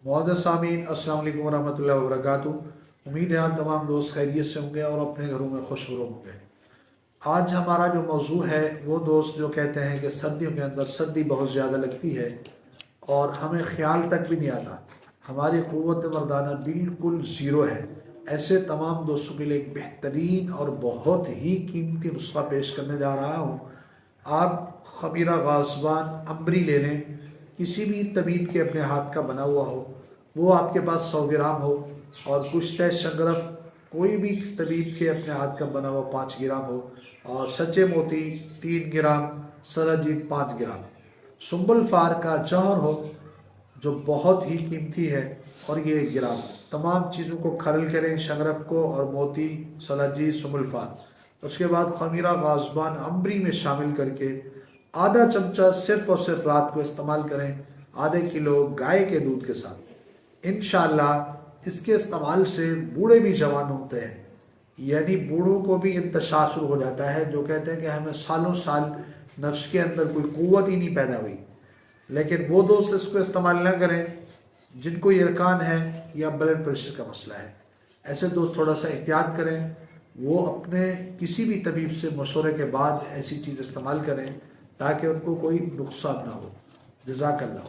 معزز سامعین، السلام علیکم ورحمۃ اللہ وبرکاتہ۔ امید ہے آپ تمام دوست خیریت سے ہوں گے اور اپنے گھروں میں خوش ہوں گے۔ آج ہمارا جو موضوع ہے وہ دوست جو کہتے ہیں کہ سردیوں کے اندر سردی بہت زیادہ لگتی ہے اور ہمیں خیال تک بھی نہیں آتا، ہماری قوت مردانہ بالکل زیرو ہے، ایسے تمام دوستوں کے لیے ایک بہترین اور بہت ہی قیمتی نسخہ پیش کرنے جا رہا ہوں۔ آپ خمیرہ غازبان امبری لے لیں، کسی بھی طبیب کے اپنے ہاتھ کا بنا ہوا ہو، وہ آپ کے پاس 100 گرام ہو، اور کشتہ شنگرف کوئی بھی طبیب کے اپنے ہاتھ کا بنا ہوا 5 گرام ہو، اور سچے موتی 3 گرام، سلاجید 5 گرام، سنبل فار کا جوہر ہو جو بہت ہی قیمتی ہے، اور یہ 1 گرام، تمام چیزوں کو کھرل کریں، شنگرف کو اور موتی، سلاجید، سنبل فار، اس کے بعد خمیرہ غازبان امبری میں شامل کر کے آدھا چمچہ صرف اور صرف رات کو استعمال کریں، آدھے کلو گائے کے دودھ کے ساتھ۔ انشاءاللہ اس کے استعمال سے بوڑھے بھی جوان ہوتے ہیں، یعنی بوڑھوں کو بھی انتشار شروع ہو جاتا ہے، جو کہتے ہیں کہ ہمیں سالوں سال نفس کے اندر کوئی قوت ہی نہیں پیدا ہوئی۔ لیکن وہ دوست اس کو استعمال نہ کریں جن کو یرکان ہے یا بلڈ پریشر کا مسئلہ ہے، ایسے دوست تھوڑا سا احتیاط کریں، وہ اپنے کسی بھی طبیب سے مشورے کے بعد ایسی چیز استعمال کریں تاکہ ان کو کوئی نقصان نہ ہو۔ جزاک اللہ۔